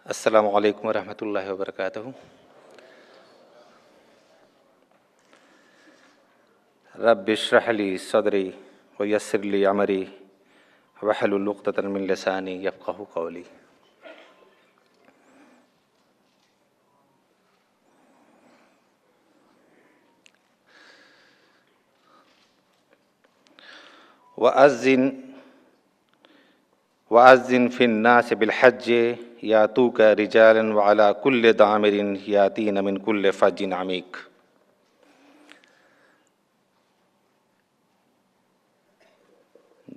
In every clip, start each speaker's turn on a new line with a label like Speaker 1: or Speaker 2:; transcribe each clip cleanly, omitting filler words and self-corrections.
Speaker 1: अस्सलामु अलैकुम वरहमतुल्लाहि वबरकातुहू। रब्बि इश्रह ली सदरी व यस्सिर ली अमरी वहलुल उक़दतम मिन लिसानी यफ़क़हू क़ौली। वअज़्ज़िन फ़िन्नासि बिलहज्जि यातूका रिजालन व अला कुल्लि दामिरिन यातीन मिन कुल्लि फ़ज्जिन अमीक़।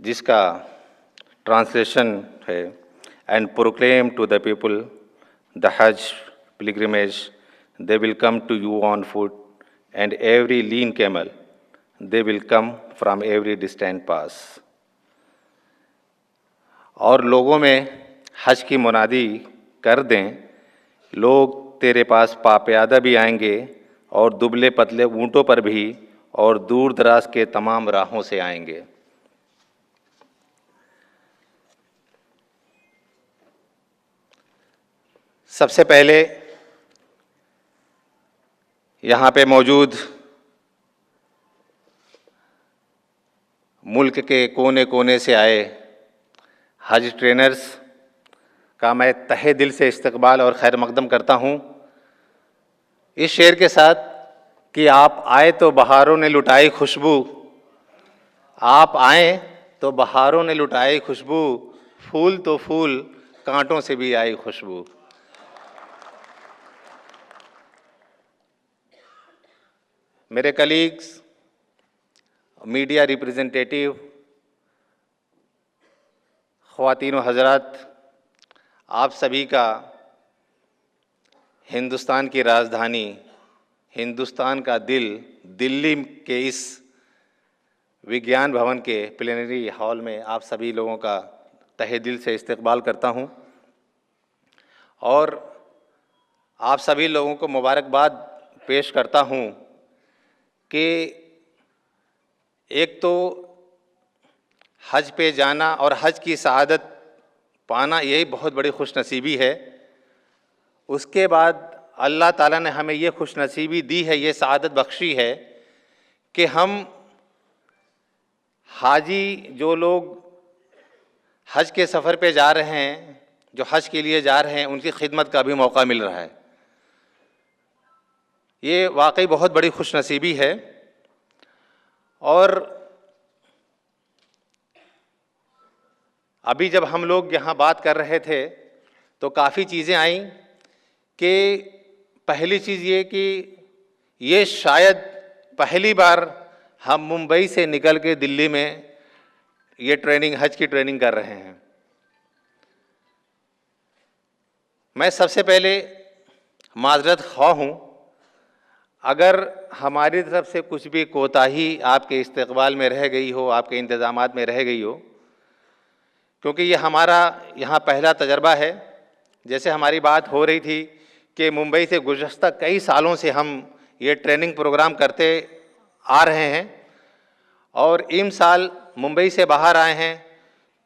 Speaker 1: जिसका ट्रांसलेशन है, and proclaim to the people the Hajj pilgrimage, they will come to you on foot and every lean camel they will come from every distant pass. और लोगों में हज की मुनादी कर दें, लोग तेरे पास पापयादा भी आएंगे और दुबले पतले ऊँटों पर भी, और दूर दराज के तमाम राहों से आएंगे। सबसे पहले यहाँ पे मौजूद मुल्क के कोने कोने से आए हज ट्रेनर्स का मैं तहे दिल से इस्तकबाल और खैर मकदम करता हूँ, इस शेर के साथ कि आप आए तो बहारों ने लुटाई खुशबू, आप आए तो बहारों ने लुटाई खुशबू, फूल तो फूल कांटों से भी आई खुशबू। मेरे कलीग्स, मीडिया रिप्रेजेंटेटिव, ख़वातीन व हज़रात, आप सभी का हिंदुस्तान की राजधानी, हिंदुस्तान का दिल, दिल्ली के इस विज्ञान भवन के प्लेनरी हॉल में आप सभी लोगों का तहे दिल से इस्तकबाल करता हूं, और आप सभी लोगों को मुबारकबाद पेश करता हूं कि एक तो हज पे जाना और हज की सआदत पाना यही बहुत बड़ी खुशनसीबी है। उसके बाद अल्लाह ताला ने हमें ये खुशनसीबी दी है, ये सआदत बख्शी है कि हम हाजी जो लोग हज के सफ़र पे जा रहे हैं, जो हज के लिए जा रहे हैं, उनकी खिदमत का भी मौका मिल रहा है। ये वाकई बहुत बड़ी खुशनसीबी है। और अभी जब हम लोग यहाँ बात कर रहे थे तो काफ़ी चीज़ें आईं कि पहली चीज़ ये कि ये शायद पहली बार हम मुंबई से निकल के दिल्ली में ये ट्रेनिंग, हज की ट्रेनिंग कर रहे हैं। मैं सबसे पहले माजरत ख़्वाह हूँ अगर हमारी तरफ से कुछ भी कोताही आपके इस्तकबाल में रह गई हो, आपके इंतज़ामात में रह गई हो, क्योंकि ये हमारा यहाँ पहला तजर्बा है। जैसे हमारी बात हो रही थी कि मुंबई से गुज़श्ता कई सालों से हम ये ट्रेनिंग प्रोग्राम करते आ रहे हैं, और इन साल मुंबई से बाहर आए हैं,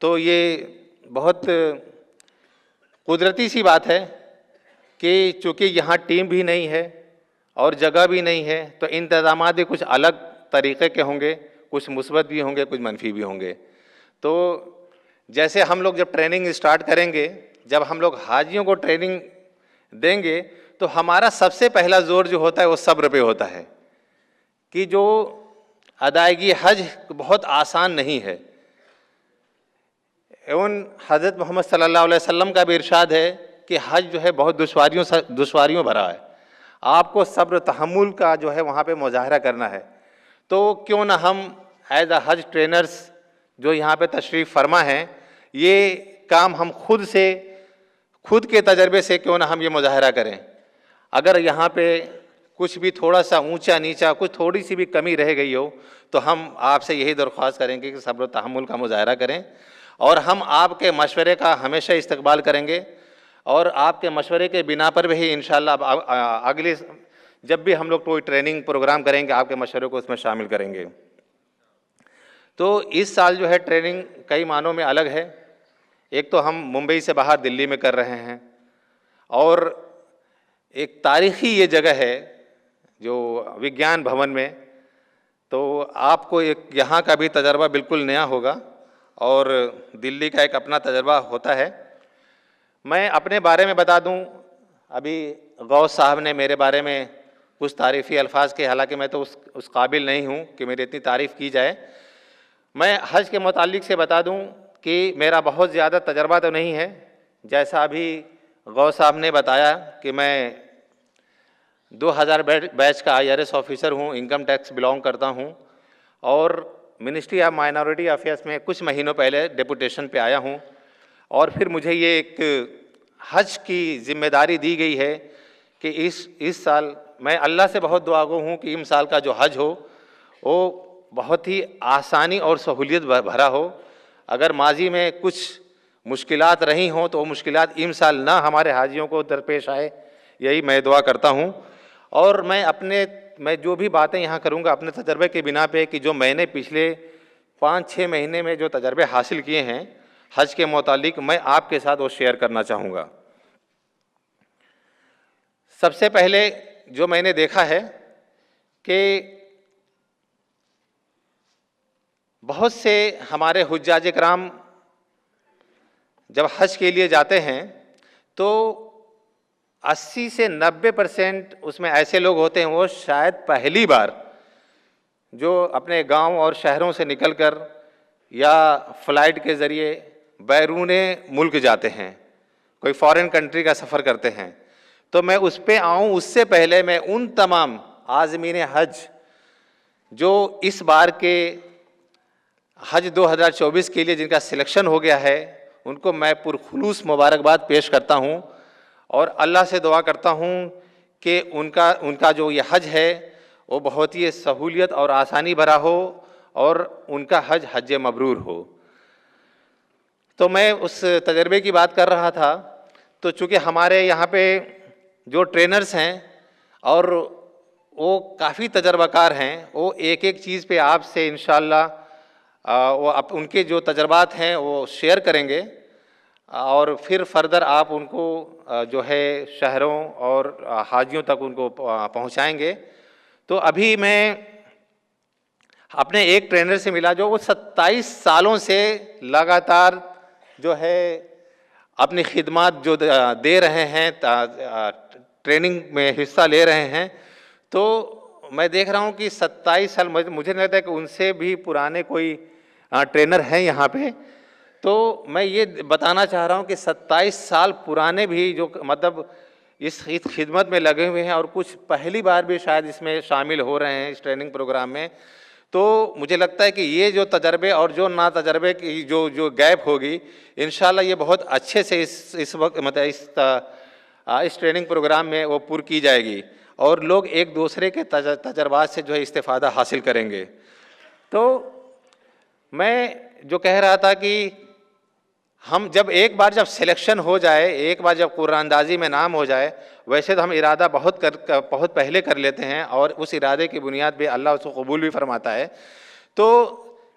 Speaker 1: तो ये बहुत कुदरती सी बात है कि चूँकि यहाँ टीम भी नहीं है और जगह भी नहीं है, तो इंतज़ामात भी कुछ अलग तरीक़े के होंगे, कुछ मुस्बत भी होंगे, कुछ मनफी भी होंगे। तो जैसे हम लोग जब ट्रेनिंग स्टार्ट करेंगे, जब हम लोग हाजियों को ट्रेनिंग देंगे, तो हमारा सबसे पहला ज़ोर जो होता है वो सब्र पे होता है कि जो अदायगी हज बहुत आसान नहीं है। एवं हज़रत मोहम्मद सल्लल्लाहु अलैहि वसल्लम का भी इरशाद है कि हज जो है बहुत दुश्वारियों भरा है, आपको सब्र तहम्मुल का जो है वहाँ पे मुजाहरा करना है। तो क्यों ना हम एज अ हज ट्रेनर्स जो यहाँ पे तशरीफ़ फरमा हैं, ये काम हम खुद के तजर्बे से क्यों ना हम ये मुजाहरा करें। अगर यहाँ पे कुछ भी थोड़ा सा ऊंचा नीचा, कुछ थोड़ी सी भी कमी रह गई हो, तो हम आपसे यही दरख्वास्त करेंगे कि सब्र तहम्मुल का मुजाहरा करें, और हम आपके मशवरे का हमेशा इस्तकबाल करेंगे, और आपके मशवरे के बिना पर भी इंशाअल्लाह अगले जब भी हम लोग कोई ट्रेनिंग प्रोग्राम करेंगे, आपके मशवरे को उसमें शामिल करेंगे। तो इस साल जो है ट्रेनिंग कई मानों में अलग है। एक तो हम मुंबई से बाहर दिल्ली में कर रहे हैं, और एक तारीखी ये जगह है जो विज्ञान भवन में, तो आपको एक यहाँ का भी तजर्बा बिल्कुल नया होगा और दिल्ली का एक अपना तजर्बा होता है। मैं अपने बारे में बता दूं, अभी गौस साहब ने मेरे बारे में कुछ तारीफ़ी अल्फाज के, हालांकि मैं तो उस काबिल नहीं हूं कि मेरी इतनी तारीफ़ की जाए। मैं हज के मुतालिक से बता दूं कि मेरा बहुत ज़्यादा तजर्बा तो नहीं है, जैसा अभी गौस साहब ने बताया कि मैं 2000 बैच का IRS ऑफिसर हूँ, इनकम टैक्स बिलोंग करता हूँ और मिनिस्ट्री ऑफ माइनॉरिटी अफेयर्स में कुछ महीनों पहले डेपुटेशन पे आया हूँ। और फिर मुझे ये एक हज की जिम्मेदारी दी गई है कि इस साल मैं अल्लाह से बहुत दुआगो हूँ कि इस साल का जो हज हो वो बहुत ही आसानी और सहूलियत भरा हो। अगर माजी में कुछ मुश्किलात रही हों तो वो मुश्किलात इस साल ना हमारे हाजियों को दरपेश आए, यही मैं दुआ करता हूँ। और मैं जो भी बातें यहाँ करूँगा अपने तजर्बे के बिना पे, कि जो मैंने पिछले 5-6 महीने में जो तजर्बे हासिल किए हैं हज के मुतालिक, मैं आपके साथ वो शेयर करना चाहूँगा। सबसे पहले जो मैंने देखा है कि बहुत से हमारे हुज्जाज इकराम जब हज के लिए जाते हैं तो 80 से 90% उसमें ऐसे लोग होते हैं वो शायद पहली बार जो अपने गांव और शहरों से निकलकर या फ़्लाइट के ज़रिए बैरूने मुल्क जाते हैं, कोई फॉरेन कंट्री का सफ़र करते हैं। तो मैं उस पे आऊँ उससे पहले मैं उन तमाम आज़मीन हज जो इस बार के हज 2024 के लिए जिनका सिलेक्शन हो गया है उनको मैं पुरखुलूस मुबारकबाद पेश करता हूँ और अल्लाह से दुआ करता हूँ कि उनका जो ये हज है वो बहुत ही सहूलियत और आसानी भरा हो और उनका हज मबरूर हो। तो मैं उस तजर्बे की बात कर रहा था, तो चूँकि हमारे यहाँ पे जो ट्रेनर्स हैं और वो काफ़ी तजर्बाकार हैं, वो एक एक चीज़ पे आपसे इंशाअल्लाह वो उनके जो तजर्बात हैं वो शेयर करेंगे और फिर फर्दर आप उनको जो है शहरों और हाजियों तक उनको पहुंचाएंगे। तो अभी मैं अपने एक ट्रेनर से मिला जो वो 27 सालों से लगातार जो है अपनी खिदमत जो दे रहे हैं, ट्रेनिंग में हिस्सा ले रहे हैं। तो मैं देख रहा हूँ कि 27 साल, मुझे नहीं लगता कि उनसे भी पुराने कोई ट्रेनर हैं यहाँ पे। तो मैं ये बताना चाह रहा हूँ कि 27 साल पुराने भी जो मतलब इस खिदमत में लगे हुए हैं और कुछ पहली बार भी शायद इसमें शामिल हो रहे हैं इस ट्रेनिंग प्रोग्राम में, तो मुझे लगता है कि ये जो तजर्बे और जो ना तजर्बे की जो गैप होगी, इंशाल्लाह ये बहुत अच्छे से इस वक्त मतलब इस ट्रेनिंग प्रोग्राम में वो पूरी की जाएगी और लोग एक दूसरे के तजर्बात से जो है इस्तेफ़ादा हासिल करेंगे। तो मैं जो कह रहा था कि हम एक बार जब सिलेक्शन हो जाए, एक बार जब कुरानंदाजी में नाम हो जाए, वैसे तो हम इरादा बहुत पहले कर लेते हैं और उस इरादे की बुनियाद पे अल्लाह उसको कबूल भी फरमाता है। तो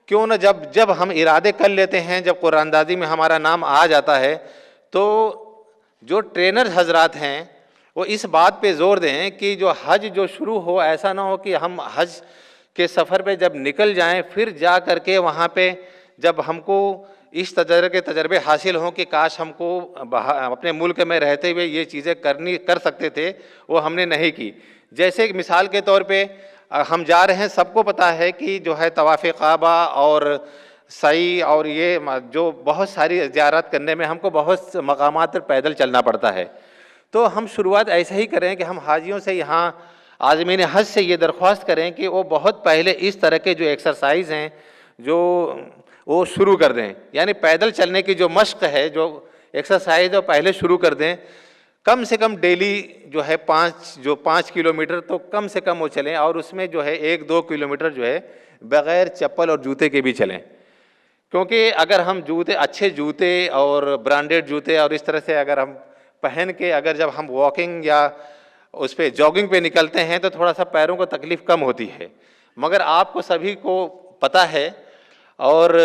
Speaker 1: क्यों न जब हम इरादे कर लेते हैं, जब कुरानंदाजी में हमारा नाम आ जाता है, तो जो ट्रेनर हजरात हैं वो इस बात पे ज़ोर दें कि जो हज जो शुरू हो, ऐसा ना हो कि हम हज के सफ़र पे जब निकल जाएं फिर जा कर के वहाँ पे जब हमको इस तजर्बे हासिल हों कि काश हमको अपने मुल्क में रहते हुए ये चीज़ें कर सकते थे, वो हमने नहीं की। जैसे मिसाल के तौर पे हम जा रहे हैं, सबको पता है कि जो है तवाफ़े काबा और सई और ये जो बहुत सारी ज़ियारत करने में हमको बहुत मकामात पर पैदल चलना पड़ता है। तो हम शुरुआत ऐसे ही करें कि हम हाजियों से यहाँ आज़मीन हज से ये दरख्वास्त करें कि वो बहुत पहले इस तरह के जो एक्सरसाइज हैं जो वो शुरू कर दें, यानी पैदल चलने की जो मश्क है, जो एक्सरसाइज है, पहले शुरू कर दें। कम से कम डेली जो है 5 किलोमीटर तो कम से कम वो चलें और उसमें जो है 1-2 किलोमीटर जो है बग़ैर चप्पल और जूते के भी चलें, क्योंकि अगर हम अच्छे जूते और ब्रांडेड जूते और इस तरह से अगर हम पहन के अगर जब हम वॉकिंग या उस पर जॉगिंग पे निकलते हैं तो थोड़ा सा पैरों को तकलीफ़ कम होती है। मगर आपको सभी को पता है और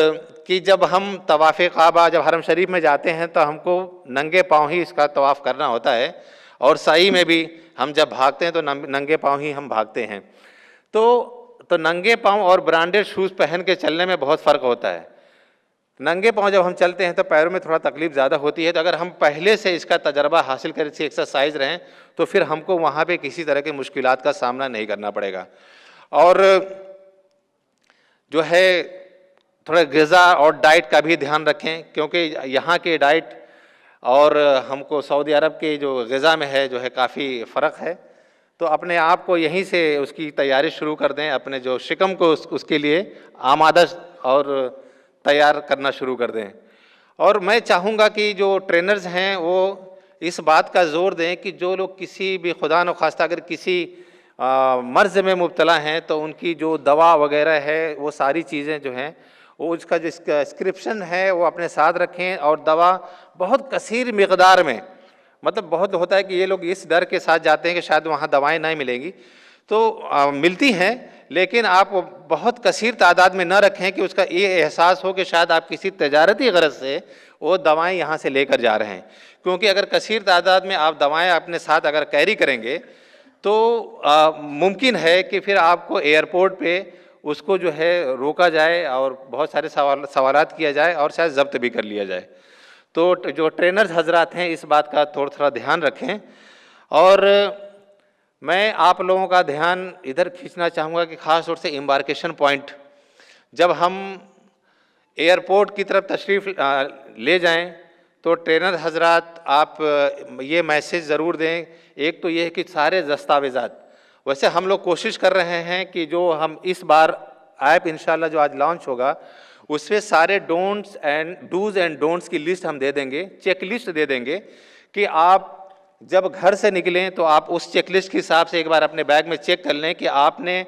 Speaker 1: कि जब हम तवाफ़े काबा जब हरम शरीफ में जाते हैं तो हमको नंगे पाँव ही इसका तवाफ़ करना होता है, और सई में भी हम जब भागते हैं तो नंगे पाँव ही हम भागते हैं। तो नंगे पाँव और ब्रांडेड शूज़ पहन के चलने में बहुत फ़र्क होता है। नंगे पाँव जब हम चलते हैं तो पैरों में थोड़ा तकलीफ़ ज़्यादा होती है, तो अगर हम पहले से इसका तजर्बा हासिल करें, इसकी एक्सरसाइज रहें, तो फिर हमको वहाँ पे किसी तरह की मुश्किलात का सामना नहीं करना पड़ेगा। और जो है थोड़ा ग़िज़ा और डाइट का भी ध्यान रखें, क्योंकि यहाँ के डाइट और हमको सऊदी अरब के जो ग़िज़ा में है जो है काफ़ी फ़र्क है। तो अपने आप को यहीं से उसकी तैयारी शुरू कर दें, अपने जो शिकम को उसके लिए आमादा और तैयार करना शुरू कर दें। और मैं चाहूँगा कि जो ट्रेनर्स हैं वो इस बात का ज़ोर दें कि जो लोग किसी भी खुदा न खास्ता अगर किसी मर्ज़ में मुब्तला हैं तो उनकी जो दवा वगैरह है वो सारी चीज़ें जो हैं वो उसका जो प्रिस्क्रिप्शन है वो अपने साथ रखें, और दवा बहुत कसीर मिक़दार में, मतलब बहुत होता है कि ये लोग इस डर के साथ जाते हैं कि शायद वहाँ दवाएं नहीं मिलेंगी, तो मिलती हैं, लेकिन आप बहुत कसीर तादाद में न रखें कि उसका ये एहसास हो कि शायद आप किसी तजारती गरज से वो दवाएं यहाँ से लेकर जा रहे हैं। क्योंकि अगर कसीर तादाद में आप दवाएं अपने साथ अगर कैरी करेंगे तो मुमकिन है कि फिर आपको एयरपोर्ट पे उसको जो है रोका जाए और बहुत सारे सवालात किया जाए और शायद ज़ब्त भी कर लिया जाए। तो जो ट्रेनर्स हजरात हैं इस बात का थोड़ा ध्यान रखें। और मैं आप लोगों का ध्यान इधर खींचना चाहूँगा कि ख़ास तौर से एम्बार्केशन पॉइंट, जब हम एयरपोर्ट की तरफ तशरीफ़ ले जाएं तो ट्रेनर हजरात आप ये मैसेज ज़रूर दें। एक तो ये है कि सारे दस्तावेज़ात, वैसे हम लोग कोशिश कर रहे हैं कि जो हम इस बार ऐप इंशाल्लाह जो आज लॉन्च होगा उसमें सारे डूज़ एंड डोंट्स की लिस्ट हम दे देंगे, चेक लिस्ट दे देंगे कि आप जब घर से निकलें तो आप उस चेक लिस्ट के हिसाब से एक बार अपने बैग में चेक कर लें कि आपने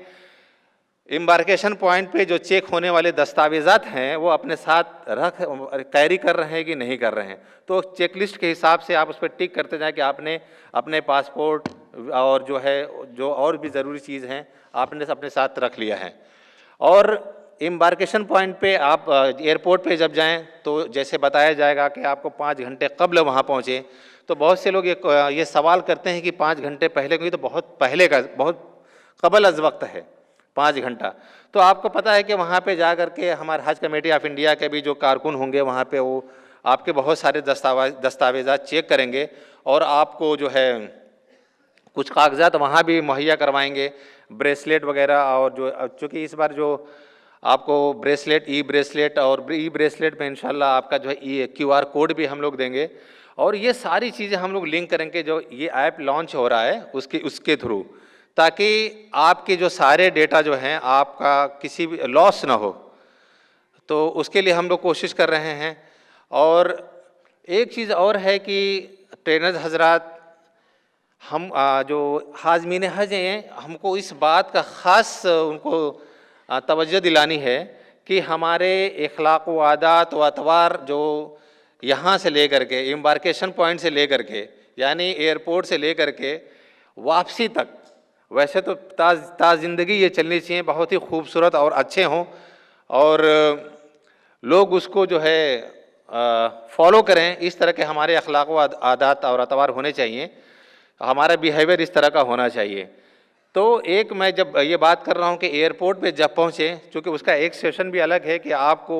Speaker 1: एम्बार्केशन पॉइंट पे जो चेक होने वाले दस्तावेज़ात हैं वो अपने साथ कैरी कर रहे हैं कि नहीं कर रहे हैं। तो चेक लिस्ट के हिसाब से आप उस पर टिक करते जाएं कि आपने अपने पासपोर्ट और जो है जो और भी ज़रूरी चीज़ हैं आपने अपने साथ रख लिया है। और एम्बार्केशन पॉइंट पे आप एयरपोर्ट पे जब जाएं तो जैसे बताया जाएगा कि आपको 5 घंटे कबल वहाँ पहुँचें। तो बहुत से लोग ये सवाल करते हैं कि 5 घंटे पहले, क्योंकि तो बहुत पहले का, बहुत कबल अज़ वक्त है 5 घंटा। तो आपको पता है कि वहाँ पे जा कर के हमारे हज कमेटी ऑफ इंडिया के भी जो कारकुन होंगे वहाँ पे वो आपके बहुत सारे दस्तावेज़ात चेक करेंगे और आपको जो है कुछ कागजात वहाँ भी मुहैया करवाएंगे, ब्रेसलेट वगैरह। और जो चूँकि इस बार जो आपको ब्रेसलेट, ई ब्रेसलेट और ई ब्रेसलेट में इंशाल्लाह आपका जो है QR कोड भी हम लोग देंगे। और ये सारी चीज़ें हम लोग लिंक करेंगे जो ये ऐप लॉन्च हो रहा है उसके थ्रू, ताकि आपके जो सारे डेटा जो हैं आपका किसी भी लॉस ना हो। तो उसके लिए हम लोग कोशिश कर रहे हैं। और एक चीज़ और है कि ट्रेनर्स हजरात, हम जो हाज़मीन हज हैं हमको इस बात का ख़ास उनको तवज्जो दिलानी है कि हमारे इखलाक व आदात व अतवार जो यहाँ से लेकर के एम्बार्केशन पॉइंट से लेकर के यानी एयरपोर्ट से लेकर के वापसी तक, वैसे तो ताज़ ज़िंदगी ये चलनी चाहिए, बहुत ही खूबसूरत और अच्छे हों और लोग उसको जो है फॉलो करें। इस तरह के हमारे अखलाक व आदात और अतवार होने चाहिए, हमारा बिहेवियर इस तरह का होना चाहिए। तो एक मैं जब ये बात कर रहा हूँ कि एयरपोर्ट पे जब पहुँचे, चूँकि उसका एक सेशन भी अलग है कि आपको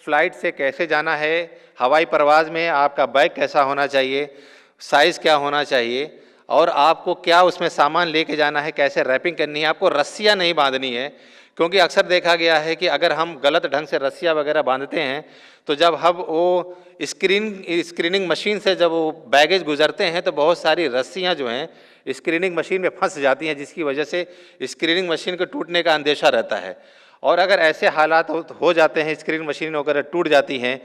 Speaker 1: फ़्लाइट से कैसे जाना है, हवाई परवाज़ में आपका बैग कैसा होना चाहिए, साइज़ क्या होना चाहिए और आपको क्या उसमें सामान लेके जाना है, कैसे रैपिंग करनी है, आपको रस्सियाँ नहीं बांधनी है। क्योंकि अक्सर देखा गया है कि अगर हम गलत ढंग से रस्सियाँ वगैरह बांधते हैं तो जब हम वो स्क्रीनिंग मशीन से जब वो बैगेज गुजरते हैं तो बहुत सारी रस्सियाँ जो हैं स्क्रीनिंग मशीन में फंस जाती हैं, जिसकी वजह से स्क्रीनिंग मशीन के टूटने का अंदेशा रहता है। और अगर ऐसे हालात हो जाते हैं, स्क्रीनिंग मशीन वगैरह टूट जाती हैं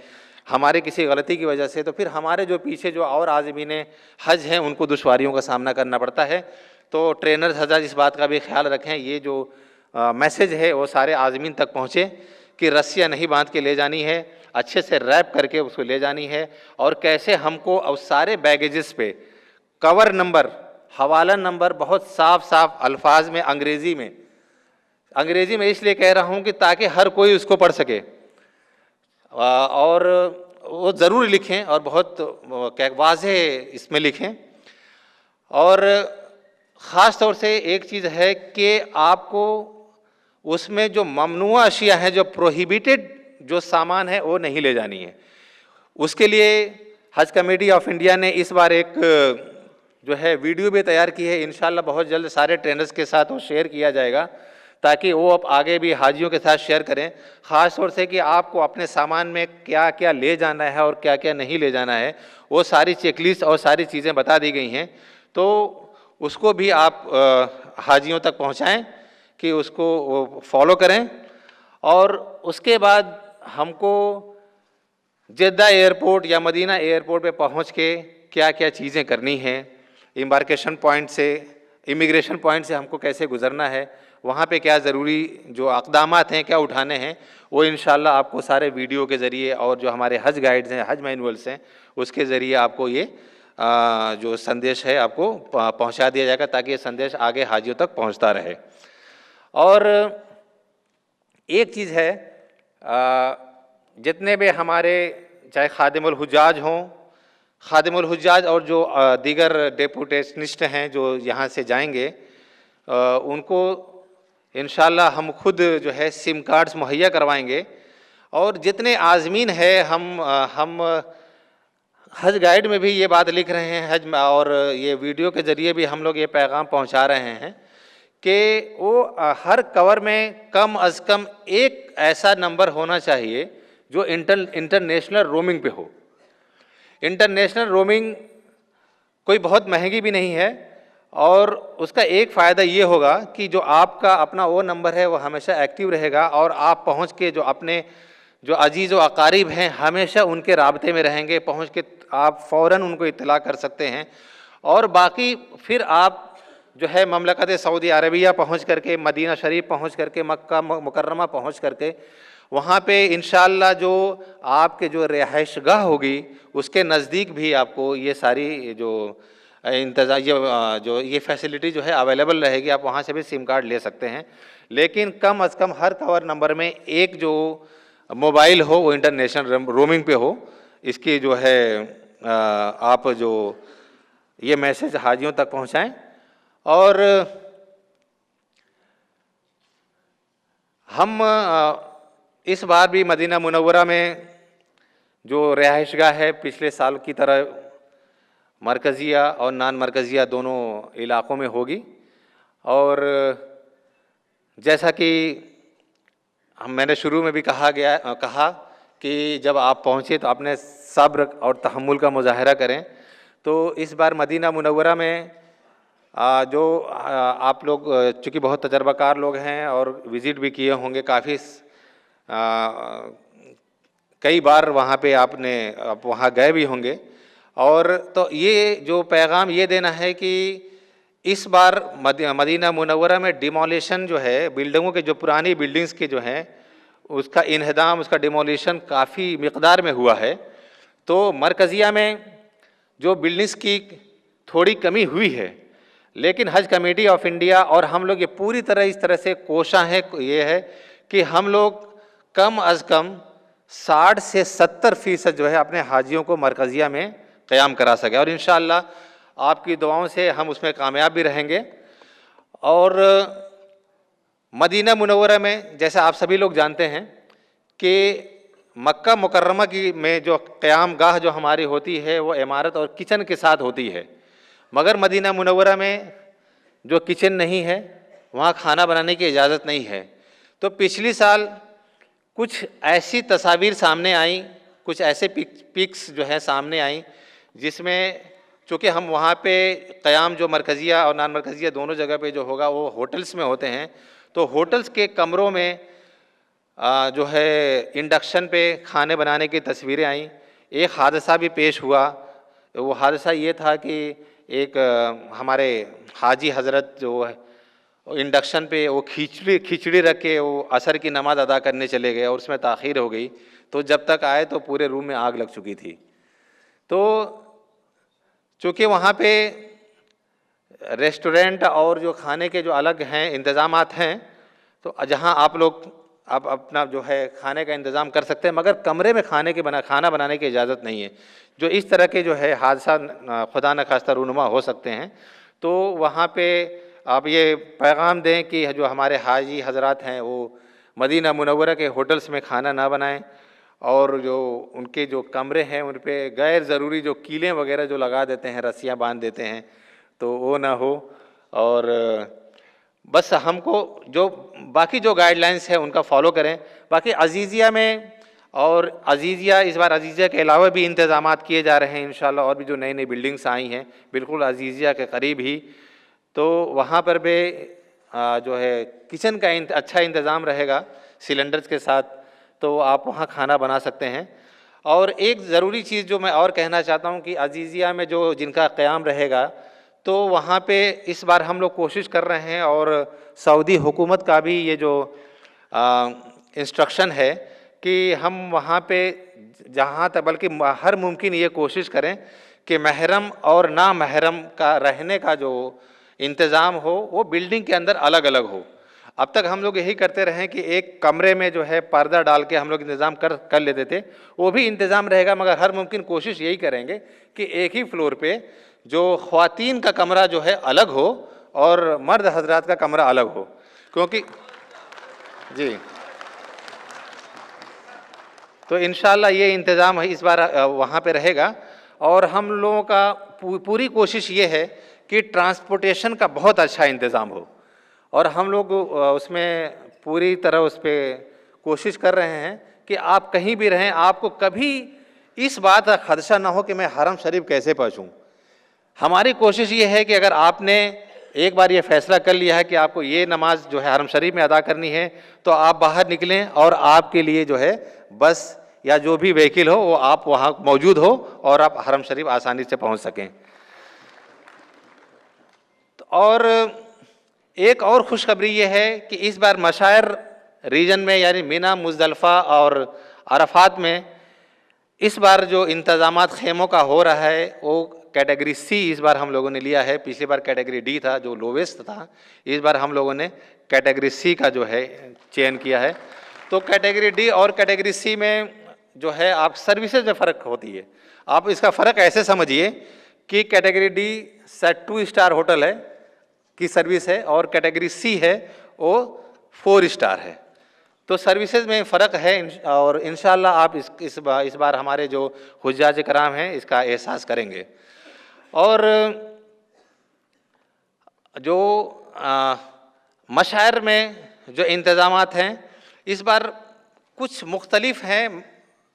Speaker 1: हमारे किसी गलती की वजह से, तो फिर हमारे जो पीछे जो और आज़मीन हज हैं उनको दुश्वारियों का सामना करना पड़ता है। तो ट्रेनर्स हजरात इस बात का भी ख्याल रखें, ये जो मैसेज है वो सारे आज़मीन तक पहुँचे कि रस्सियाँ नहीं बांध के ले जानी है, अच्छे से रैप करके उसको ले जानी है। और कैसे हमको उस सारे बैगेजेस पे कवर नंबर, हवाला नंबर बहुत साफ अल्फाज में अंग्रेज़ी में इसलिए कह रहा हूँ कि ताकि हर कोई उसको पढ़ सके। और वो ज़रूर लिखें और बहुत क्या वाज़ेह इसमें लिखें। और ख़ास तौर से एक चीज़ है कि आपको उसमें जो ममनुआ अशिया हैं, जो प्रोहिबिटेड जो सामान है, वो नहीं ले जानी है। उसके लिए हज कमेटी ऑफ इंडिया ने इस बार एक जो है वीडियो भी तैयार की है। इंशाल्लाह बहुत जल्द सारे ट्रेनर्स के साथ वो शेयर किया जाएगा, ताकि वो अब आगे भी हाजियों के साथ शेयर करें। ख़ास तौर से कि आपको अपने सामान में क्या क्या ले जाना है और क्या क्या नहीं ले जाना है, वो सारी चेकलिस्ट और सारी चीज़ें बता दी गई हैं। तो उसको भी आप हाजियों तक पहुँचाएँ कि उसको वो फॉलो करें। और उसके बाद हमको जेद्दा एयरपोर्ट या मदीना एयरपोर्ट पे पहुंच के क्या क्या चीज़ें करनी हैं, इम्बार्केशन पॉइंट से, इमिग्रेशन पॉइंट से हमको कैसे गुजरना है, वहाँ पे क्या ज़रूरी जो अक़दामात हैं क्या उठाने हैं, वो इंशाल्लाह आपको सारे वीडियो के ज़रिए और जो हमारे हज गाइड्स हैं, हज मैनुअल्स हैं, उसके ज़रिए आपको ये जो संदेश है आपको पहुँचा दिया जाएगा, ताकि ये संदेश आगे हाजियों तक पहुँचता रहे। और एक चीज़ है, जितने भी हमारे चाहे खादिमुल हुज्जाज हों, खादिमुल हुज्जाज और जो दीगर डेपुटेशनिस्ट हैं जो यहाँ से जाएंगे, उनको इंशाल्लाह हम खुद जो है सिम कार्ड्स मुहैया करवाएंगे। और जितने आज़मीन है, हम हज गाइड में भी ये बात लिख रहे हैं, हज और ये वीडियो के ज़रिए भी हम लोग ये पैगाम पहुँचा रहे हैं कि वो हर कवर में कम अज़ कम एक ऐसा नंबर होना चाहिए जो इंटरनेशनल रोमिंग पे हो। इंटरनेशनल रोमिंग कोई बहुत महंगी भी नहीं है, और उसका एक फ़ायदा ये होगा कि जो आपका अपना वो नंबर है वो हमेशा एक्टिव रहेगा, और आप पहुंच के जो अपने जो अजीज़ व अकारीब हैं हमेशा उनके राब्ते में रहेंगे, पहुंच के आप फ़ौरन उनको इत्तला कर सकते हैं। और बाकी फिर आप जो है ममलकत सऊदी अरबिया पहुँच करके, मदीना शरीफ पहुँच करके, मक्का मुकर्रमा पहुँच करके, वहाँ पे इंशाअल्लाह जो आपके जो रिहाइशगाह होगी उसके नज़दीक भी आपको ये सारी जो ये फैसिलिटी जो है अवेलेबल रहेगी। आप वहाँ से भी सिम कार्ड ले सकते हैं, लेकिन कम अज़ कम हर कवर नंबर में एक जो मोबाइल हो वो इंटरनेशनल रोमिंग पे हो। इसकी जो है आप जो ये मैसेज हाजियों तक पहुँचाएँ। और हम इस बार भी मदीना मुनव्वरा में जो रिहाइशगाह है पिछले साल की तरह मरकज़िया और नान मरकज़िया दोनों इलाक़ों में होगी। और जैसा कि मैंने शुरू में भी कहा कि जब आप पहुँचे तो अपने सब्र और तहम्मुल का मुज़ाहरा करें। तो इस बार मदीना मुनव्वरा में जो आप लोग चूँकि बहुत तजर्बाकार लोग हैं और विज़िट भी किए होंगे, काफ़ी कई बार वहाँ पे आप वहाँ गए भी होंगे। और तो ये जो पैगाम ये देना है कि इस बार मदीना मुनव्वरा में डिमोलिशन जो है, बिल्डिंगों के जो पुरानी बिल्डिंग्स के जो हैं उसका इन्हदाम, उसका डिमोलिशन काफ़ी मिक़दार में हुआ है। तो मरकज़िया में जो बिल्डिंग्स की थोड़ी कमी हुई है, लेकिन हज कमेटी ऑफ इंडिया और हम लोग ये पूरी तरह इस तरह से कोशा है, ये है कि हम लोग कम अज़ कम 60 से 70% जो है अपने हाजियों को मरकज़िया में क़याम करा सके, और इंशाअल्लाह आपकी दुआओं से हम उसमें कामयाब भी रहेंगे। और मदीना मुनव्वरा में जैसा आप सभी लोग जानते हैं कि मक्का मुकर्रमा की में जो क़याम गाह जो हमारी होती है वो इमारत और किचन के साथ होती है, मगर मदीना मुनव्वरा में जो किचन नहीं है, वहाँ खाना बनाने की इजाज़त नहीं है। तो पिछली साल कुछ ऐसी तस्वीर सामने आई, कुछ ऐसे पिक्स जो है सामने आई, जिसमें चूँकि हम वहाँ पे क़याम जो मरकज़िया और नान मरकज़िया दोनों जगह पे जो होगा वो होटल्स में होते हैं। तो होटल्स के कमरों में जो है इंडक्शन पे खाने बनाने की तस्वीरें आईं। एक हादसा भी पेश हुआ। वो हादसा ये था कि एक हमारे हाजी हज़रत जो है इंडक्शन पे वो खिचड़ी रख के वो असर की नमाज़ अदा करने चले गए और उसमें ताख़ीर हो गई। तो जब तक आए तो पूरे रूम में आग लग चुकी थी। तो चूँकि वहाँ पे रेस्टोरेंट और जो खाने के जो अलग हैं इंतज़ामात हैं, तो जहाँ आप लोग आप अपना जो है खाने का इंतज़ाम कर सकते हैं, मगर कमरे में खाना बनाने की इजाज़त नहीं है। जो इस तरह के जो है हादसा खुदा न खास्ता रूनुमा हो सकते हैं, तो वहाँ पे आप ये पैगाम दें कि जो हमारे हाजी हज़रात हैं वो मदीना मुनव्वरा के होटल्स में खाना ना बनाएं, और जो उनके जो कमरे हैं उन पे गैर ज़रूरी जो कीलें वगैरह जो लगा देते हैं, रस्सियाँ बांध देते हैं, तो वो ना हो। और बस हमको जो बाकी जो गाइडलाइंस है उनका फॉलो करें। बाकी अज़ीज़िया में, और अज़ीज़िया इस बार अज़ीज़िया के अलावा भी इंतज़ामात किए जा रहे हैं इंशाल्लाह, और भी जो नई नई बिल्डिंग्स आई हैं बिल्कुल अज़ीज़िया के करीब ही, तो वहाँ पर भी जो है किचन का अच्छा इंतज़ाम रहेगा सिलेंडर्स के साथ, तो आप वहाँ खाना बना सकते हैं। और एक ज़रूरी चीज़ जो मैं और कहना चाहता हूँ कि अज़ीज़िया में जो जिनका क़याम रहेगा, तो वहाँ पे इस बार हम लोग कोशिश कर रहे हैं, और सऊदी हुकूमत का भी ये जो इंस्ट्रक्शन है कि हम वहाँ पे जहाँ तक बल्कि हर मुमकिन ये कोशिश करें कि महरम और ना महरम का रहने का जो इंतज़ाम हो वो बिल्डिंग के अंदर अलग अलग हो। अब तक हम लोग यही करते रहे कि एक कमरे में जो है पर्दा डाल के हम लोग इंतज़ाम कर लेते थे, वो भी इंतज़ाम रहेगा, मगर हर मुमकिन कोशिश यही करेंगे कि एक ही फ्लोर पे जो ख़्वातीन का कमरा जो है अलग हो और मर्द हजरात का कमरा अलग हो, क्योंकि जी, तो इंशाल्लाह ये इंतज़ाम है इस बार वहाँ पे रहेगा। और हम लोगों का पूरी कोशिश ये है कि ट्रांसपोर्टेशन का बहुत अच्छा इंतज़ाम हो, और हम लोग उसमें पूरी तरह उस पर कोशिश कर रहे हैं कि आप कहीं भी रहें, आपको कभी इस बात का खदशा ना हो कि मैं हरम शरीफ कैसे पहुँचूँ। हमारी कोशिश ये है कि अगर आपने एक बार ये फ़ैसला कर लिया है कि आपको ये नमाज जो है हरम शरीफ में अदा करनी है, तो आप बाहर निकलें और आपके लिए जो है बस या जो भी व्हीकल हो वो आप वहाँ मौजूद हो और आप हरम शरीफ आसानी से पहुँच सकें। और एक और खुशखबरी ये है कि इस बार मशायर रीजन में यानी मीना, मुज़दलिफ़ा और अरफात में इस बार जो इंतज़ामात ख़ेमों का हो रहा है वो कैटेगरी सी इस बार हम लोगों ने लिया है। पिछली बार कैटेगरी डी था जो लोवेस्ट था, इस बार हम लोगों ने कैटेगरी सी का जो है चयन किया है। तो कैटेगरी डी और कैटेगरी सी में जो है आप सर्विसेज में फ़र्क होती है। आप इसका फ़र्क ऐसे समझिए कि कैटेगरी डी 2 स्टार होटल है की सर्विस है, और कैटेगरी सी है वो 4 स्टार है। तो सर्विसेज में फ़र्क है, और इंशाल्लाह आप इस बार हमारे जो हुज्जाज कराम हैं इसका एहसास करेंगे। और जो मशायर में जो इंतज़ामात हैं इस बार कुछ मुख्तलिफ हैं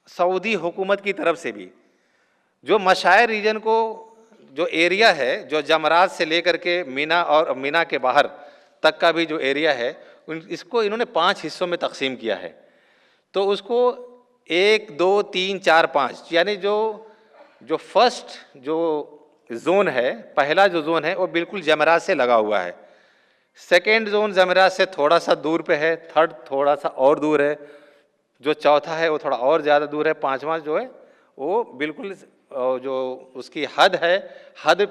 Speaker 1: सऊदी हुकूमत की तरफ से भी। जो मशायर रीजन को जो एरिया है जो जमरात से लेकर के मीना और मीना के बाहर तक का भी जो एरिया है इसको इन्होंने 5 हिस्सों में तकसीम किया है। तो उसको 1, 2, 3, 4, 5 यानी जो फर्स्ट जो जोन है, पहला जो जोन है वो बिल्कुल जमरात से लगा हुआ है। सेकेंड जोन जमरात से थोड़ा सा दूर पे है, थर्ड थोड़ा सा और दूर है, जो चौथा है वो थोड़ा और ज़्यादा दूर है, पाँचवा जो है वो बिल्कुल जो उसकी हद है,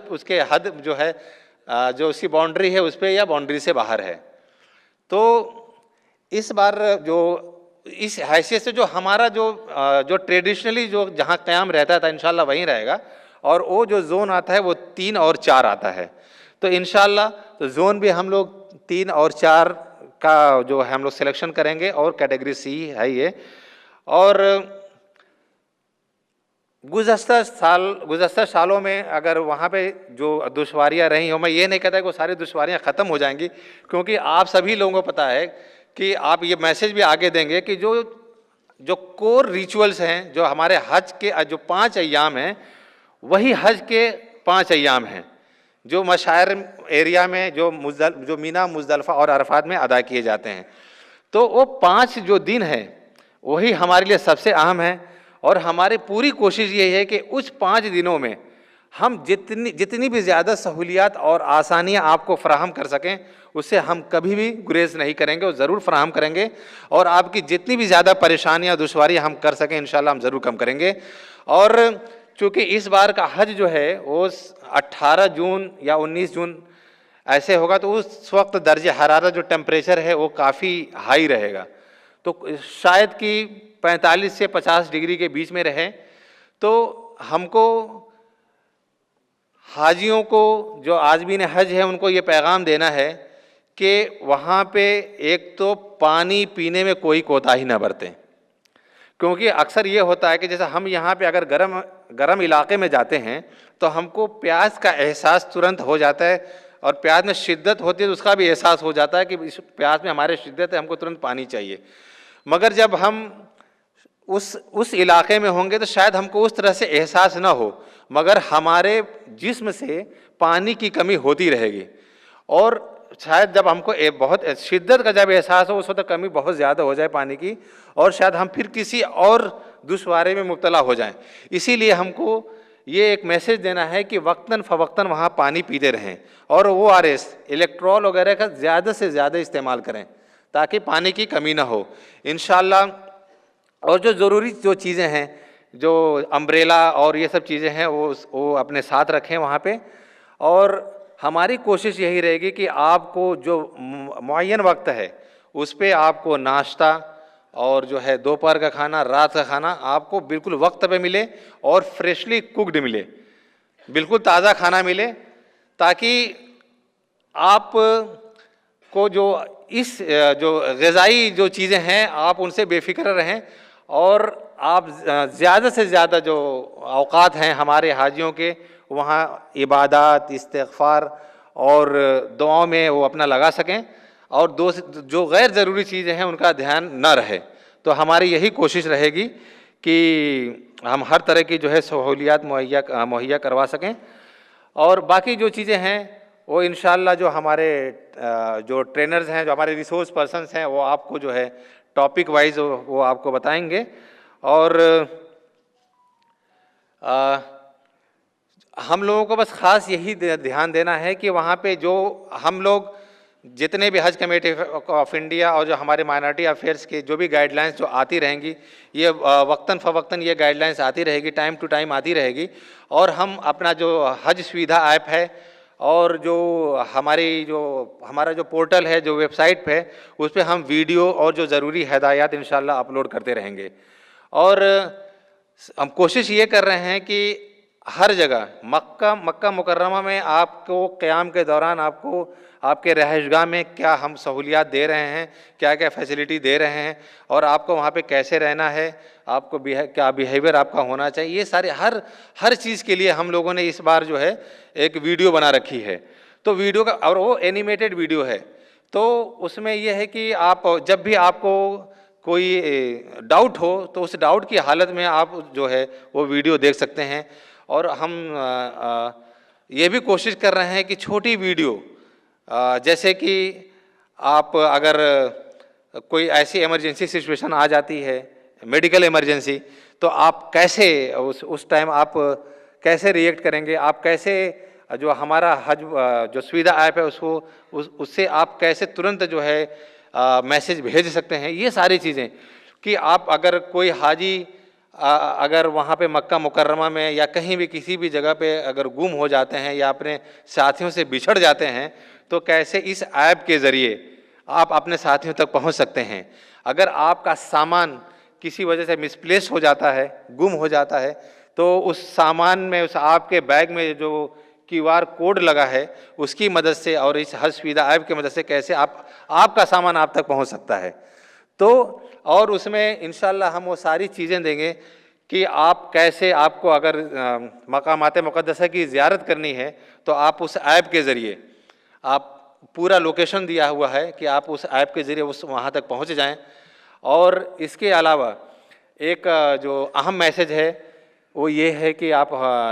Speaker 1: उसके हद जो है जो उसकी बाउंड्री है उस पर या बाउंड्री से बाहर है। तो इस बार जो इस हैसियत से जो हमारा जो ट्रेडिशनली जो जहाँ क़याम रहता था इंशाल्लाह वहीं रहेगा, और वो जो जोन आता है वो 3 और 4 आता है। तो इंशाल्लाह तो जोन भी हम लोग 3 और 4 का जो है हम लोग सिलेक्शन करेंगे, और कैटेगरी सी है ये। और गुज़श्ता सालों में अगर वहाँ पे जो दुश्वारियाँ रही हो, मैं ये नहीं कहता कि वो सारी दुश्वारियाँ ख़त्म हो जाएंगी, क्योंकि आप सभी लोगों को पता है कि आप ये मैसेज भी आगे देंगे कि जो कोर रिचुअल्स हैं, जो हमारे हज के जो 5 अय्याम हैं वही हज के 5 अय्याम हैं जो मशायर एरिया में जो मीना, मुज़दलिफ़ा और अरफात में अदा किए जाते हैं। तो वो 5 जो दिन हैं वही हमारे लिए सबसे अहम है, और हमारी पूरी कोशिश ये है कि उस 5 दिनों में हम जितनी भी ज़्यादा सहूलियात और आसानियाँ आपको फ़राहम कर सकें उससे हम कभी भी गुरेज़ नहीं करेंगे और ज़रूर फ़राहम करेंगे, और आपकी जितनी भी ज़्यादा परेशानियाँ दुश्वारियाँ हम कर सकें इंशाल्लाह हम ज़रूर कम करेंगे। और चूँकि इस बार का हज जो है वो 18 जून या 19 जून ऐसे होगा, तो उस वक्त दर्जे हरारत जो टेम्परेचर है वो काफ़ी हाई रहेगा। तो शायद कि 45 से 50 डिग्री के बीच में रहें। तो हमको हाजियों को, जो आज़मीन हज है, उनको ये पैगाम देना है कि वहाँ पे एक तो पानी पीने में कोई कोताही ना बरतें, क्योंकि अक्सर ये होता है कि जैसे हम यहाँ पे अगर गरम इलाके में जाते हैं तो हमको प्यास का एहसास तुरंत हो जाता है, और प्यास में शिद्दत होती है तो उसका भी एहसास हो जाता है कि इस प्यास में हमारे शिद्दत है, हमको तुरंत पानी चाहिए। मगर जब हम उस इलाके में होंगे तो शायद हमको उस तरह से एहसास ना हो, मगर हमारे जिस्म से पानी की कमी होती रहेगी। और शायद जब हमको बहुत शिद्दत का जब एहसास हो, उस वक्त कमी बहुत ज़्यादा हो जाए पानी की, और शायद हम फिर किसी और दुश्वारी में मुब्तला हो जाएं। इसीलिए हमको ये एक मैसेज देना है कि वक्तन फ़वक्तन वहाँ पानी पीते रहें, और ORS, इलेक्ट्रॉल वगैरह का ज़्यादा से ज़्यादा इस्तेमाल करें ताकि पानी की कमी ना हो इंशाअल्लाह। और जो ज़रूरी जो चीज़ें हैं, जो अम्ब्रेला और ये सब चीज़ें हैं, वो अपने साथ रखें वहाँ पे। और हमारी कोशिश यही रहेगी कि आपको जो मुअय्यन वक्त है उस पे आपको नाश्ता और जो है दोपहर का खाना, रात का खाना आपको बिल्कुल वक्त पे मिले और फ्रेशली कुक्ड मिले, बिल्कुल ताज़ा खाना मिले, ताकि आप को जो इस जो ग़िज़ाई जो चीज़ें हैं आप उनसे बेफ़िक्र रहें। और आप ज़्यादा से ज़्यादा जो औक़ात हैं हमारे हाजियों के, वहाँ इबादत, इस्तिग़फ़ार और दुआओं में वो अपना लगा सकें, और जो गैर ज़रूरी चीज़ें हैं उनका ध्यान न रहे। तो हमारी यही कोशिश रहेगी कि हम हर तरह की जो है सहूलियात मुहैया करवा सकें। और बाकी जो चीज़ें हैं वो इंशाअल्लाह जो हमारे जो ट्रेनर्स हैं, जो हमारे रिसोर्स पर्सन्स हैं, वो आपको जो है टॉपिक वाइज वो आपको बताएंगे। और हम लोगों को बस ख़ास यही ध्यान देना है कि वहाँ पे जो हम लोग जितने भी हज कमेटी ऑफ इंडिया और जो हमारे माइनॉरिटी अफेयर्स के जो भी गाइडलाइंस जो आती रहेंगी, ये वक्तन फ़वक्तन ये गाइडलाइंस आती रहेगी, टाइम टू टाइम आती रहेगी। और हम अपना जो हज सुविधा ऐप है और जो हमारा जो पोर्टल है, जो वेबसाइट पे है, उस पर हम वीडियो और जो ज़रूरी हिदायत इंशाअल्लाह अपलोड करते रहेंगे। और हम कोशिश ये कर रहे हैं कि हर जगह मक्का मुकर्रमा में आपको क़याम के दौरान आपको आपके रहायशगाह में क्या हम सहूलियात दे रहे हैं, क्या क्या फैसिलिटी दे रहे हैं, और आपको वहाँ पे कैसे रहना है, आपको क्या बिहेवियर आपका होना चाहिए, ये सारे हर चीज़ के लिए हम लोगों ने इस बार जो है एक वीडियो बना रखी है। तो वीडियो का, और वो एनिमेटेड वीडियो है, तो उसमें यह है कि आप जब भी आपको कोई डाउट हो तो उस डाउट की हालत में आप जो है वो वीडियो देख सकते हैं। और हम ये भी कोशिश कर रहे हैं कि छोटी वीडियो, जैसे कि आप अगर कोई ऐसी इमरजेंसी सिचुएशन आ जाती है, मेडिकल इमरजेंसी, तो आप कैसे उस टाइम आप कैसे रिएक्ट करेंगे, आप कैसे जो हमारा हज जो सुविधा ऐप है उससे आप कैसे तुरंत जो है मैसेज भेज सकते हैं, ये सारी चीज़ें। कि आप अगर कोई हाजी अगर वहाँ पे मक्का मुकर्रमा में या कहीं भी किसी भी जगह पे अगर गुम हो जाते हैं या अपने साथियों से बिछड़ जाते हैं, तो कैसे इस ऐप के ज़रिए आप अपने साथियों तक पहुँच सकते हैं। अगर आपका सामान किसी वजह से मिसप्लेस हो जाता है, गुम हो जाता है, तो उस सामान में, उस आपके बैग में जो QR कोड लगा है उसकी मदद से और इस हज सुविधा ऐप की मदद से कैसे आपका सामान आप तक पहुँच सकता है। तो और उसमें इंशाअल्लाह हम वो सारी चीज़ें देंगे कि आप कैसे, आपको अगर मकामात मुक़द्दसा की ज़ियारत करनी है तो आप उस ऐप के ज़रिए, आप पूरा लोकेशन दिया हुआ है कि आप उस ऐप के ज़रिए वहाँ तक पहुँच जाएं। और इसके अलावा एक जो अहम मैसेज है वो ये है कि आप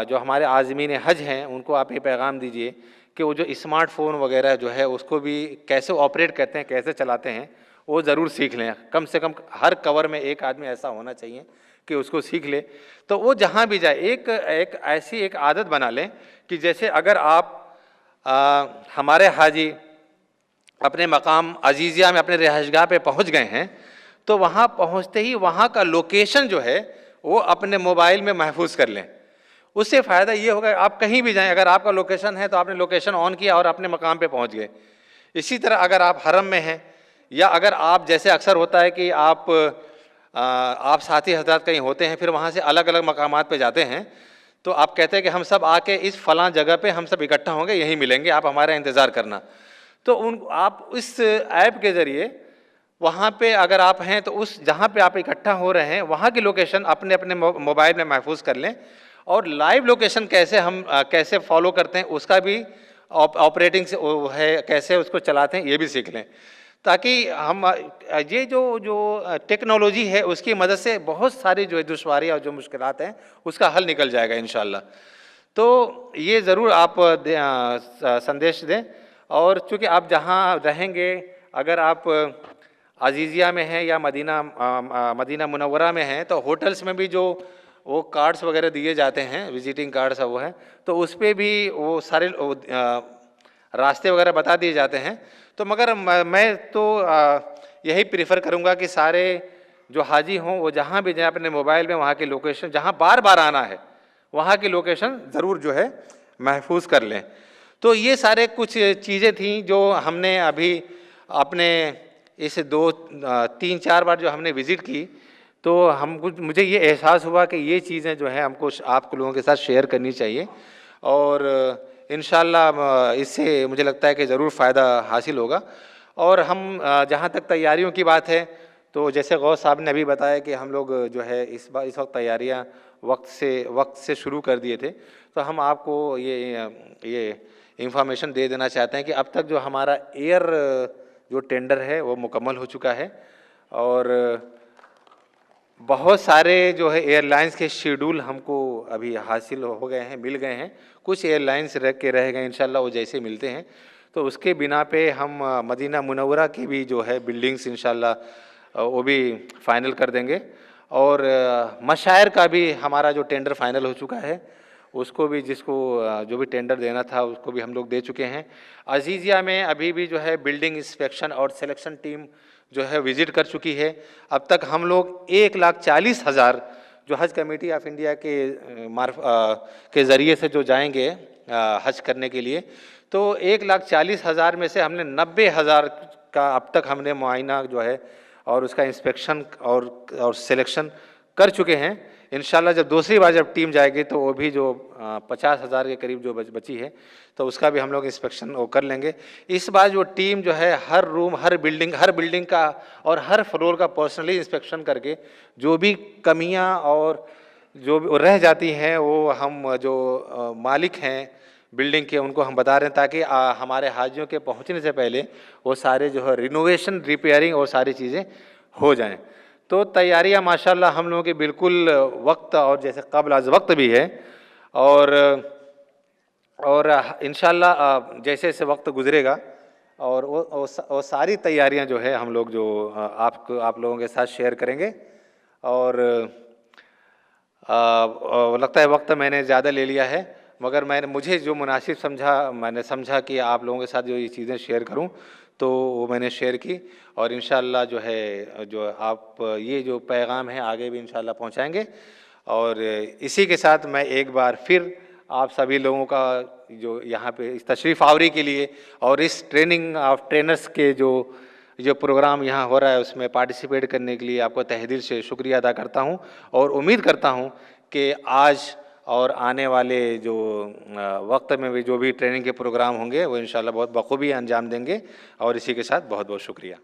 Speaker 1: जो हमारे आज़मीन हज हैं उनको आप ये पैगाम दीजिए कि वो जो स्मार्टफ़ोन वगैरह जो है उसको भी कैसे ऑपरेट करते हैं, कैसे चलाते हैं, वो ज़रूर सीख लें। कम से कम हर कवर में एक आदमी ऐसा होना चाहिए कि उसको सीख ले। तो वो जहाँ भी जाए एक ऐसी एक आदत बना लें कि जैसे अगर आप हमारे हाजी अपने मकाम अजीज़िया में अपने रिहाइशगाह पे पहुँच गए हैं, तो वहाँ पहुँचते ही वहाँ का लोकेशन जो है वो अपने मोबाइल में महफूज कर लें। उससे फ़ायदा ये होगा, आप कहीं भी जाएं, अगर आपका लोकेशन है तो आपने लोकेशन ऑन किया और अपने मकाम पे पहुँच गए। इसी तरह अगर आप हरम में हैं या अगर आप जैसे अक्सर होता है कि आप साथी हजरात कहीं होते हैं, फिर वहाँ से अलग अलग मकामात पे जाते हैं, तो आप कहते हैं कि हम सब आके इस फलां जगह पे हम सब इकट्ठा होंगे, यहीं मिलेंगे, आप हमारा इंतज़ार करना। तो आप इस ऐप के ज़रिए वहाँ पे अगर आप हैं तो उस जहाँ पे आप इकट्ठा हो रहे हैं वहाँ की लोकेशन अपने अपने मोबाइल में महफूज कर लें, और लाइव लोकेशन कैसे हम कैसे फॉलो करते हैं उसका भी ऑपरेटिंग से वो है, कैसे उसको चलाते हैं ये भी सीख लें, ताकि हम ये जो जो टेक्नोलॉजी है उसकी मदद से बहुत सारी जो है दुश्वारियाँ और जो मुश्किलात हैं उसका हल निकल जाएगा इंशाअल्लाह। तो ये ज़रूर आप संदेश दें। और चूँकि आप जहाँ रहेंगे, अगर आप अजीज़िया में हैं या मदीना मुनव्वरा में हैं, तो होटल्स में भी जो वो कार्ड्स वगैरह दिए जाते हैं, विजिटिंग कार्ड्स वो हैं, तो उस पर भी वो सारे रास्ते वगैरह बता दिए जाते हैं। तो मगर मैं तो यही प्रीफर करूँगा कि सारे जो हाजी हों वो जहाँ भी जाएं अपने मोबाइल में वहाँ की लोकेशन, जहाँ बार बार आना है वहाँ की लोकेशन ज़रूर जो है महफूज कर लें। तो ये सारे कुछ चीज़ें थीं जो हमने अभी अपने इस 2-3-4 बार जो हमने विज़िट की, तो मुझे ये एहसास हुआ कि ये चीज़ें जो हैं हमको आप लोगों के साथ शेयर करनी चाहिए, और इंशाअल्लाह इससे मुझे लगता है कि ज़रूर फ़ायदा हासिल होगा। और हम जहाँ तक तैयारियों की बात है, तो जैसे गौस साहब ने अभी बताया कि हम लोग जो है इस वक्त तैयारियाँ वक्त से शुरू कर दिए थे, तो हम आपको ये इंफॉर्मेशन दे देना चाहते हैं कि अब तक जो हमारा एयर जो टेंडर है वो मुकम्मल हो चुका है, और बहुत सारे जो है एयरलाइंस के शेड्यूल हमको अभी हासिल हो गए हैं, मिल गए हैं। कुछ एयरलाइंस रह गए इंशाल्लाह, वो जैसे मिलते हैं तो उसके बिना पे हम मदीना मुनव्वरा की भी जो है बिल्डिंग्स इंशाल्लाह वो भी फ़ाइनल कर देंगे, और मशायर का भी हमारा जो टेंडर फाइनल हो चुका है, उसको भी जिसको जो भी टेंडर देना था उसको भी हम लोग दे चुके हैं। अजीज़िया में अभी भी जो है बिल्डिंग इंस्पेक्शन और सिलेक्शन टीम जो है विज़िट कर चुकी है। अब तक हम लोग 1,40,000 जो हज कमेटी ऑफ इंडिया के ज़रिए से जो जाएंगे हज करने के लिए, तो 1,40,000 में से हमने 90,000 का अब तक हमने मुआयना जो है और उसका इंस्पेक्शन और सिलेक्शन कर चुके हैं। इंशाल्लाह जब दूसरी बार जब टीम जाएगी तो वो भी जो 50,000 के करीब जो बची है तो उसका भी हम लोग इंस्पेक्शन वो कर लेंगे। इस बार जो टीम जो है हर रूम, हर बिल्डिंग का और हर फ्लोर का पर्सनली इंस्पेक्शन करके जो भी कमियां और जो भी रह जाती हैं वो हम जो मालिक हैं बिल्डिंग के उनको हम बता रहे हैं, ताकि हमारे हाजियों के पहुंचने से पहले वो सारे जो है रिनोवेशन, रिपेयरिंग और सारी चीज़ें हो जाएं। तो तैयारियां माशाल्लाह हम लोगों की बिल्कुल वक्त और जैसे क़ब्ल अज़ वक्त भी है, और इंशाल्लाह जैसे जैसे वक्त गुजरेगा और वो सारी तैयारियां जो है हम लोग जो आप लोगों के साथ शेयर करेंगे। और लगता है वक्त मैंने ज़्यादा ले लिया है, मगर मुझे जो मुनासिब समझा, मैंने समझा कि आप लोगों के साथ जो ये चीज़ें शेयर करूं, तो वो मैंने शेयर की। और इंशाअल्लाह जो है जो आप ये जो पैगाम है आगे भी इंशाअल्लाह पहुंचाएंगे। और इसी के साथ मैं एक बार फिर आप सभी लोगों का जो यहाँ पे इस तशरीफ़ आवरी के लिए और इस ट्रेनिंग ऑफ ट्रेनर्स के जो प्रोग्राम यहाँ हो रहा है उसमें पार्टिसिपेट करने के लिए आपको तहे दिल से शुक्रिया अदा करता हूँ, और उम्मीद करता हूँ कि आज और आने वाले जो वक्त में भी जो भी ट्रेनिंग के प्रोग्राम होंगे वो इंशाल्लाह बहुत बखूबी अंजाम देंगे। और इसी के साथ बहुत बहुत शुक्रिया।